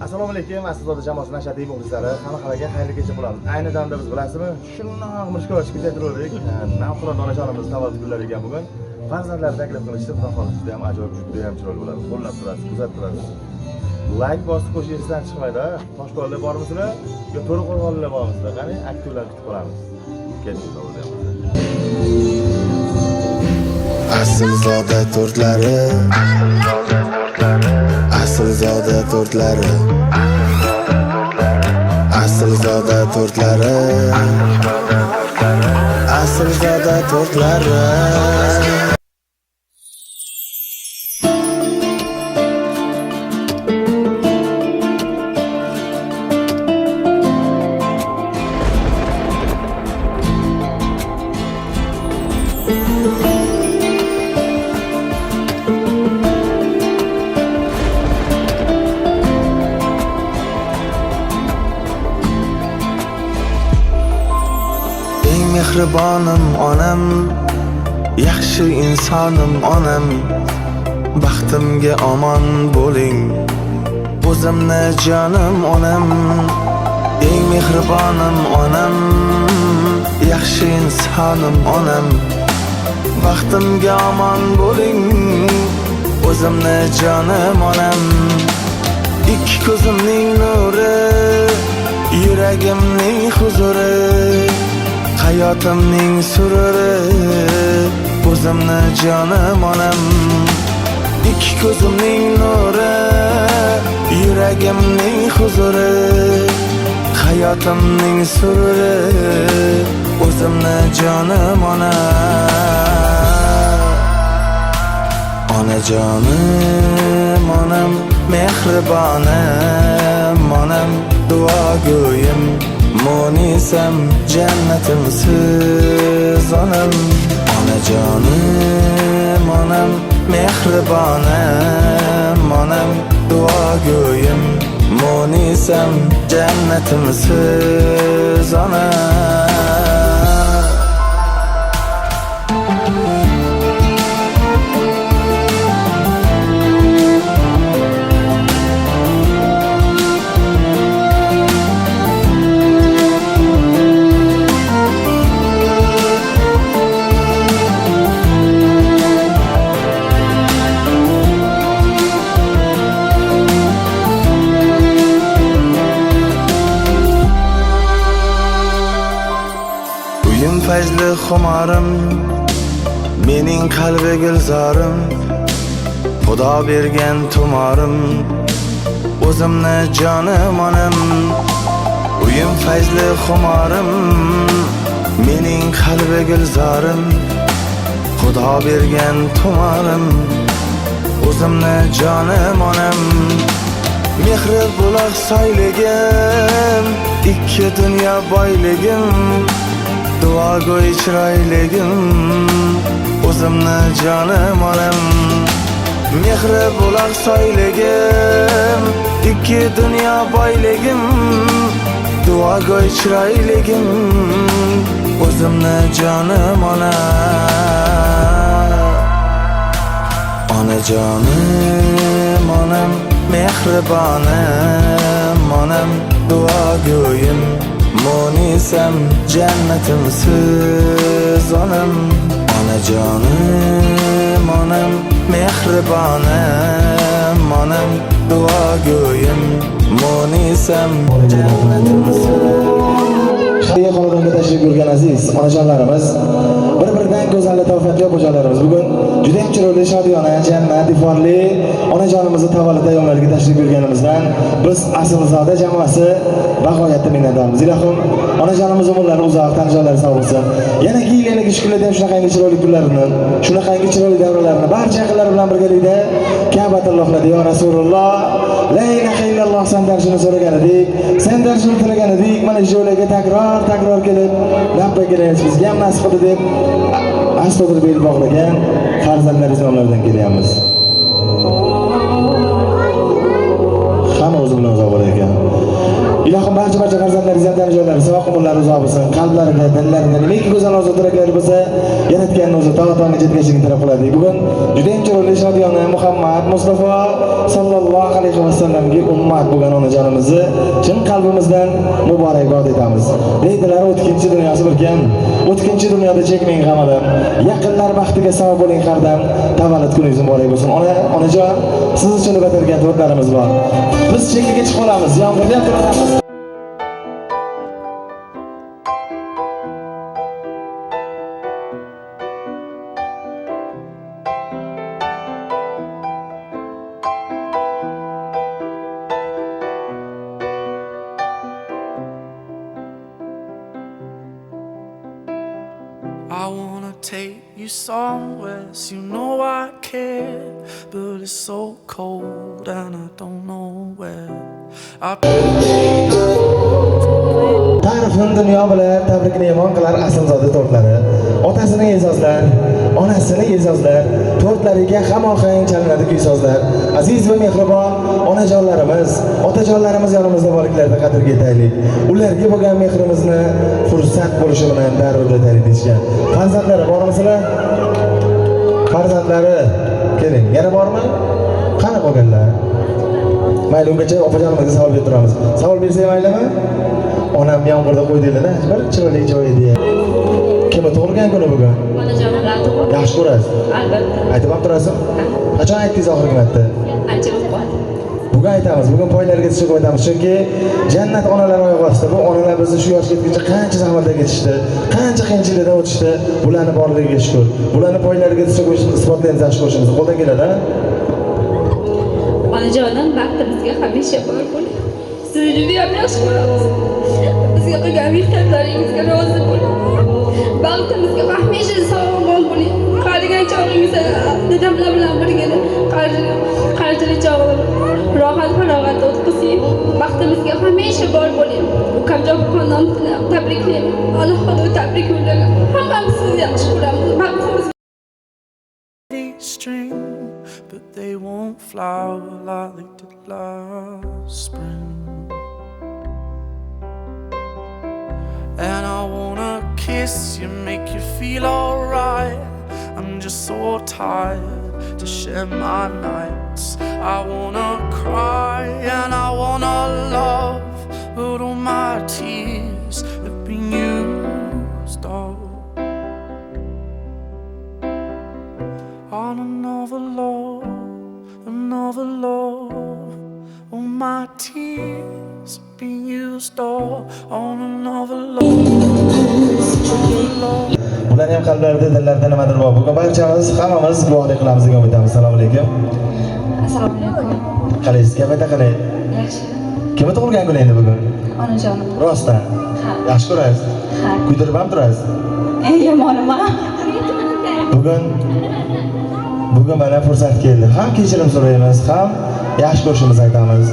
Assalomu alaykum, Aslizoda jamoasi nashatiy muxlislari. Hammaga xayrli kecha bo'lamiz. Ayni damda biz bilasizmi, shundoq mushkul kechirdik. Navqiron onachonimiz tavallud kunlari ekan bugun. Farzandlar taklif qilishdi, xudo xohlasa juda ham ajoyib, juda ham chiroyli bo'ladi. Qo'llab turasiz, kuzatib turasiz. Like bosib qo'yishingizdan chiqmaydi. Toshko'lda bormisizlar? Yo To'raqo'rg'onda bormisizlar? Qani aktyorlar kutib qolamiz. Keling, o'zimiz. Aslzoda tortlari, Aslzoda tortlari, Aslzoda tortlari, Aslzoda tortlari. Mehribonim onam, yaxshi insonim onam, baxtimga omon bo'ling, o'zimni jonim onam. Eng mehribonim onam, yaxshi insonim onam, baxtimga omon bo'ling, o'zimni jonim onam. Ikki ko'zimning nuri, yuragimning huzuri, hayotimning sururi, o'zimni jonim onam. Ikki ko'zimning nuri, yuragimning huzuri, hayotimning sururi, o'zimni jonim onam. Onajonim onam, mehribonim onam, duogo'yim Monisam, jannatimsiz onam. Onajonim onam, mehribonim onam, duogo'yim Monisam, jannatimsiz onam. Fazli xumorim, mening qalbi gulzorim, Xudo bergan tumorim, o'zimni jonim onam. Uyim fazli xumorim, mening qalbi gulzorim, Xudo bergan tumorim, o'zimni jonim onam. Mehri buloq soyligim, ikki dunyo boyligim, duogo'y chiroyligim, o'zimni jonim onam. Mehri buloq soyligim, ikki dunyo boyligim, duogo'y chiroyligim, o'zimni jonim onam. Onajonim onam, mehribonim onam, duogo'yim Monisam, jannatimsiz onam. Onajonim onam, mehribonim onam, duogo'yim Monisam, jannatimsiz. Shariga xonadonga tashrif buyurgan aziz onajonlarimiz, bir-biridan go'zal latofat jo'jalarimiz bugun juda ham chiroyli, shodiyona, jannat iforli onajonimizni tavallud ayyomlariga tashrif buyurganimizdan biz Aslzoda jamoasi bag'oyatda minnatdormiz. Ilohim onajonimiz umrlari uzoq, tan joylari sog' bo'lsin. Yana keyingi kunlarda ham shunaqangi chiroyli kunlarini, shunaqangi chiroyli davralarni barcha yaqinlar bilan birgalikda Ka'batullohda ya Rasululloh, la ilaha illalloh san darshini so'ragan edik, sen darshini tilagan edik. Mana shu joylarga takror kelib, labbayga bizga ham nasib qildi deb astodir bel bog'lagan farzandlaringiz nomlaridan kelyapmiz. Hamma o'zi bilan uzoq bo'lar ekan. Ilohim barcha farzandlaringiz ham joylari savob umrlari uzoq bo'lsin. Qalblarida, dillarida nimaki go'zal orzu tilaklari bo'lsa, yaratganning o'zi tog'-tog'ga yetkazishini tilab qo'ydik. Bugun juda ham chiroyli shodiyona Muhammad Mustafa sallallohu alayhi vasallamga ummat bo'lgan onajonimizni chin qalbimizdan muborakbod etamiz. Deydilar, o'tkinchi dunyosi birkan, o'tkinchi dunyoda chekmang g'amini. Yaqinlar baxtiga savob bo'ling qardam. Tavallud kuningiz muborak bo'lsin. Onajon, siz uchun batargan tortlarimiz bor. Biz chekkaga chiqib qolamiz. Yomg'irda ham turamiz. I wanna take you somewhere, so you know I care, but it's so cold and I don't know where. Ta'rifni dunyo bilan tabrikni yomon qilar aslzoda tortlari. Otasini e'zozlar, onasini e'zozlar, tortlariga hamohang chalinadi kuy sozlar. Aziz va mehribon onajonlarimiz, otajonlarimiz yonimizda borliklarida qadrga yetaylik. Ularga bo'lgan mehrimizni fursat bo'lishi bilan darrov o'taylik deyishgan. Farzandlari bormi sizlar? Farzandlari keling. Yana bormi? Qani qolganlar? Mayli, ungacha opajonimizga savol berib turamiz. Savol bersak maylimi? Onam yomg'irda qo'ydinglar-da, bir chiroyli joy edi. Kimni tug'ilgan kuni bugun? Onajonim bilan tug'ildim. Yaxshi ko'rasiz? Albatta. Aytib ham turasizmi? Qachon aytdingiz oxirgi marta? Ancha bo'lib qoldi. Bugun aytamiz, bugun poylarga tushib aytamiz, chunki jannat onalar oyoq ostida. Bu onalar bizni shu yoshga yetguncha qancha zahmatlar kechishdi, qancha qiyinchilikdan o'tishdi. Bularni borligiga shukr. Bularni poylarga tushib isbotlaymiz, yaxshi ko'rishimiz. Qo'ldan keladi, ha? Onajonim baxtimizga hamisha bor bo'ling. Sizni juda ham yaxshi ko'ramiz. Bizga qilgan mehnatlaringizga rozi bo'ling. Baxtimizga hamisha sog'-omon bo'ling. Qarigan chog'ingizda dadamlar bilan birga qarjali chog'da rohat-farog'at o'tkazing. Baxtimizga hamisha bor bo'ling. Ukamjon xonam tabriklayman. Alloh xo'jaga tabrik yo'llagan. Hammamiz sizni yaxshi ko'ramiz. Baxtimiz string, but they won't flower like they did last spring. And I wanna kiss you, make you feel alright. I'm just so tired to share my nights. I wanna cry and I wanna love, but all my tears have been used up on another love. All my tears have been used all on another love. Bular ham qalblarida, dillarida nimadir bor. Bugun barchamiz, hammamiz guvohlik qilamiz degan o'tamiz. Assalomu alaykum. Assalomu alaykum. Qalaysiz? Gapayta qalay? Yaxshi. Kimni tug'ilgan kuni endi bugun? Onajonim. Rostdan? Ha. Yaxshi ko'rasiz? Ha. Kuydirib ham turasiz? Eng yomonima. Bugun mana fursat keldi. Ham kechirim so'raymiz, ham yaxshi ko'rishimizni aytamiz.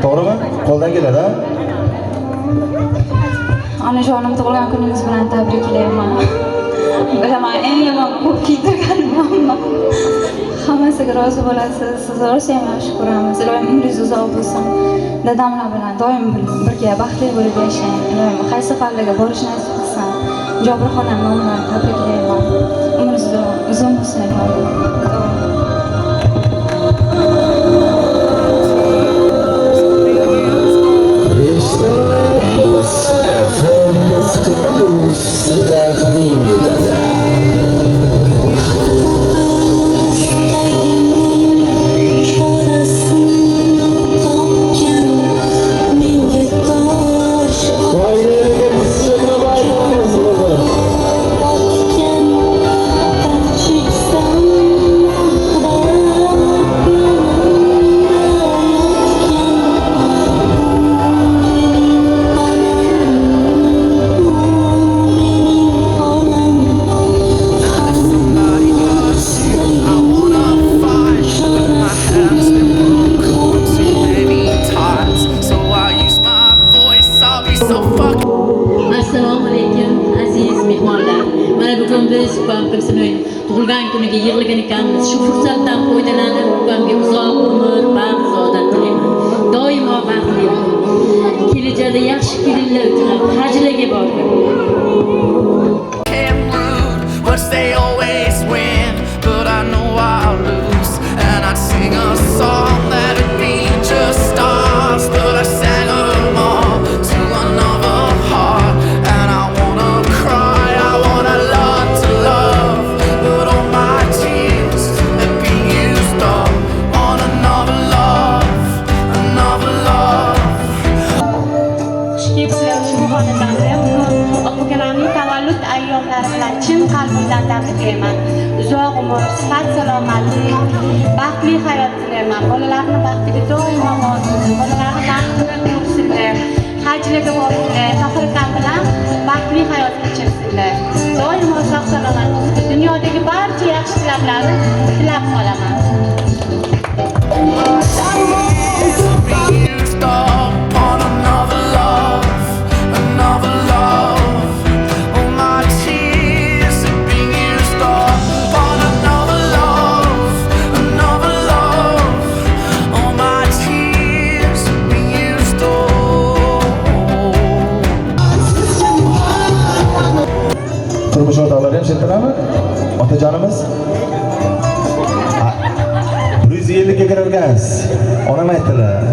To'g'rimi? Qo'ldan keladi, ha? Onajonim tug'ilgan kuningiz bilan tabriklayman. Bilaman, eng yomon ko'p kiydirganim ammo hammasiga rozi bo'lasiz. Sizni rosa ham yaxshi ko'ramiz. Iloyim umringiz uzoq bo'lsin. Dadamlar bilan doim birga baxtli bo'lib yashang. Iloyim qaysi safarlarga borish nasib qilsin. Jobir xolam nomidan tabriklayman. Umringiz uzun bo'lsin. Assalomu alaykum aziz mehmonlar. Mana bugun biz ukam tug'ilgan kuniga yig'ilgan ekanmiz. Shu fursatdan foydalanib ukamga uzoq umr, baxt, saodat tilayman. Doimo baxtli bo'ling. kelajakda yaxshi kelinlar uchun hajlarga bordim. Came rude, which they always win, but I know I'll lose. And I'd sing a song that'd be just stars, but I sang them all to another heart. And I wanna cry, I wanna learn to love, but all my tears have been used up on another love, another love. Xushki sizlarni bu xonadonda Oqko'kalamning tavallud ayyomlari bilan chin qalbimdan tabriklayman. Uzoq umr, sihat, salomatlik, baxtli hayot tilayman. Bolalarni baxtiga doimo mo'min, bolalarni baxtiga ko'rsinlar. Hajlarga borsinlar, xotirjam bilan baxtli hayot kechirsinlar. Doimo sog' salomat, dunyodagi barcha yaxshi tilaklarni tilab qolaman. Used up on another love, another love. All my tears have been used up on another love, another love. All my tears have been used up. Turmush o'rtoqlari ham chetdami? Otajonimiz? 150 ga kirarkansiz. Onam aytdilar.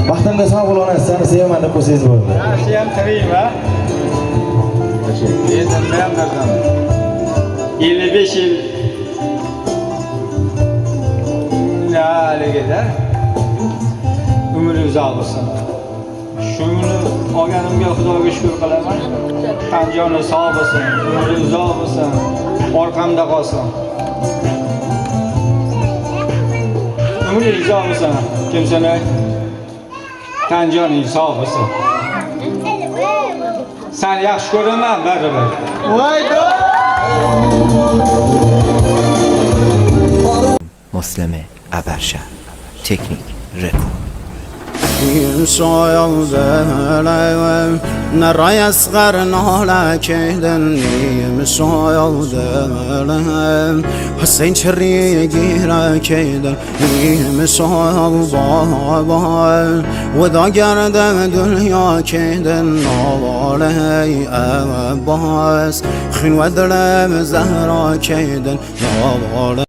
Baxtimga sog' bo'l onasi, seni sevaman deb qo'ysangiz bo'ldi. Yaxshi ham tirikmi? Endi men birdan 55 yil naligida umri uzoq bo'lsin. Shuni olganimga Xudoga shukr qilaman. Tanjoni sog' bo'lsin, umri uzoq bo'lsin, orqamda qolsin. Umri uzoq bo'lsin. Kimsani Tanjoning sog' bo'lsin. Sen yaxshi ko'raman baribir. Moslama Abarsha Teknik Rekord. نرى يصغر نهلا كيدن مسايدن حسين شريقي را كيدن مسايدن وذا قرد دنيا كيدن نوالي أباس خن ودرم زهرا كيدن نوالي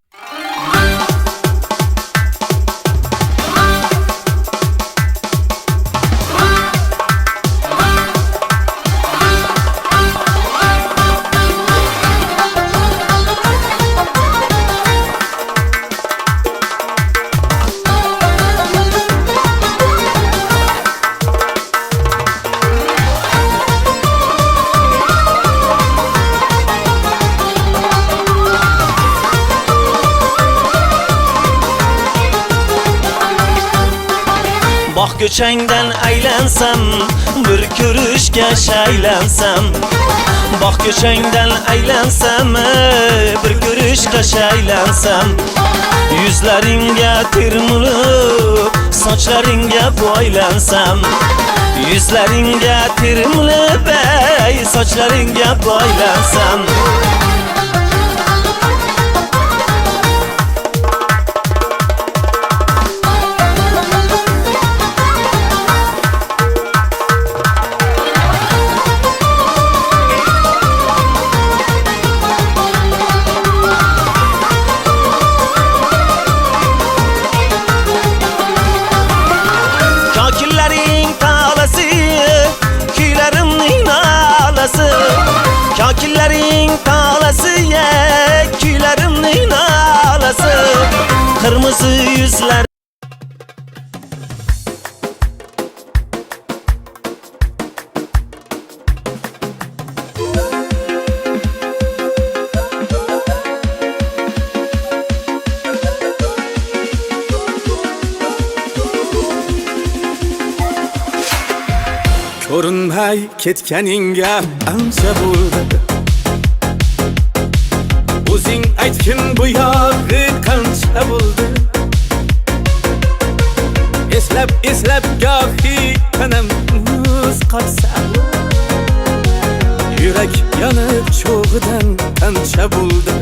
Ko'changdan aylansam, bir ko'rishga shaylansam. Bog' ko'changdan aylansam, bir ko'rishga shaylansam. Yuzlaringga termulib, sochlaringga boylansam. Yuzlaringga termulib, sochlaringga boylansam. Kakillerin talası ye, külerimnin alası, kırmızı yüzler. Ko'rinmay ketganingga ancha bo'ldi. O'zing aytgin bu yog'i qancha bo'ldi. Eslab gohi tanam muz qolsa. Yurak yonib cho'g'idan ancha bo'ldi.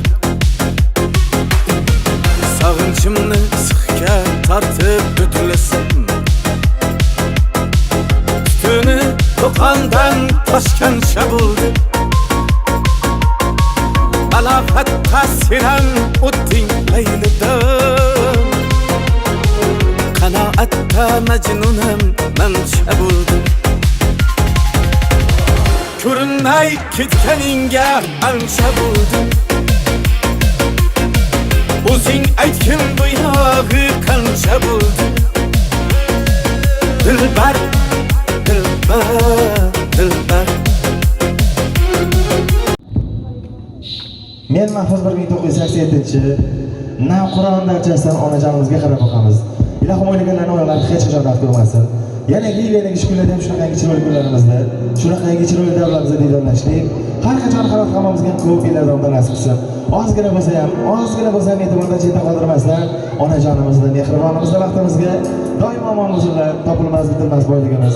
Sog'inchimni siqga tortib o'tlasam. osmondan toshgancha bo'ldi. Balog'atga senam o'tding laylidan, qanoatda majnunam mancha bo'ldim. Ko'rinmay ketganingga ancha bo'ldim. O'zing aytgin bu yog'i qancha bo'ldi. Dilbar, dilbar, dilbar. Men Mahfuz 1987 na Qur'on darchasidan onajonimizga qarab boqamiz. Ilohim o'ylaganlarni oyoqlari hech qachon dard ko'rmasin. Yanagi kunlarda ham shunaqangi chiroyli kunlarimizda, shunaqangi chiroyli davrimizda diydorlashdik. Har qachon hayot hammamizga ko'p yillar davomida nasib qilsin. Ozgina bo'lsa ham e'tibordan chetda qoldirmasdan onajonimizni, mehribonimizni vaqtimizga doimo ma'muzlar topilmas bitilmas boyligimiz.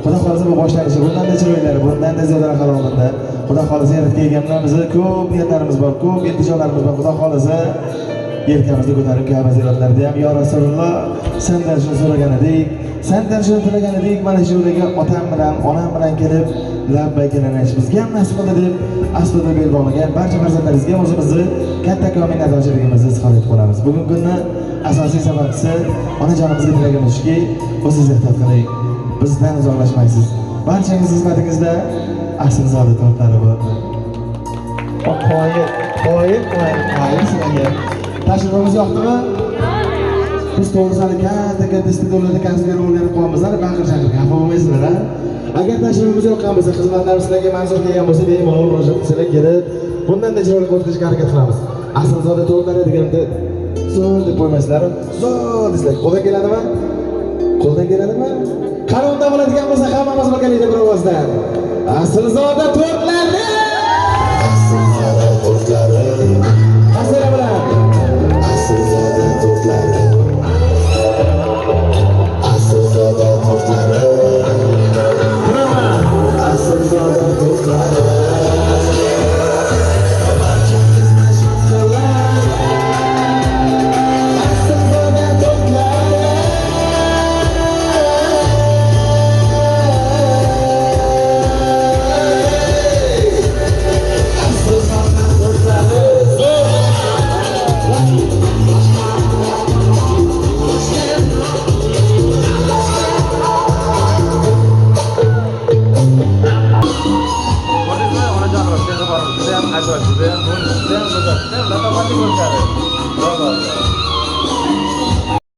Xudo xolisa bu boshlanishi bundan-da chiroyli, bundan-da ziyoda halolanda. Xudo xolisa yaratgan egamlarimizni ko'p niyatlarimiz bor, ko'p iltijolarimiz bor. Xudo xolisa yelkamizni ko'tarib Ka'ba ziyoratlarida ham yo Rasululloh sendan shuni so'ragan edik, sendan shuni tilagan edik, mana shu yo'lga otam bilan, onam bilan kelib labbaykani aytish bizga ham nasib qildi deb aslida bel bog'lagan barcha farzandlaringizga ham o'zimizni kattakon minnatdorchiligimizni izhor etib qolamiz. Bugungi kunni asosiy sababchisi onajonimizga tilagimizki, o'zingiz ehtiyot qiling, bizdan uzoqlashmaysiz. Barchangiz xizmatingizda asl zodi tortlari bor. Qoyil sizlarga. Tashrifimiz yoqdimi? Biz to'g'risini katta iste'dodlarda kasbga o'rganib qolmamizlar, baqir-chaqir xafa bo'lmaysizlar, ha? Agar tashrifimiz yoqqan bo'lsa, xizmatlarimiz sizlarga manzur kelgan bo'lsa, bemalol murojaat qilsanglar kelib, bundan-da chiroyli o'tkazishga harakat qilamiz. Asl zodi to'g'rilari deganda zo'r deb qo'ymaysizlar, zo'r desizlar. Qo'ldan keladimi? Qo'ldan keladimi? Qanday bo'ladigan bo'lsa, hammamiz birgalikda bir ovozdan. Asl zodi to'g'rilari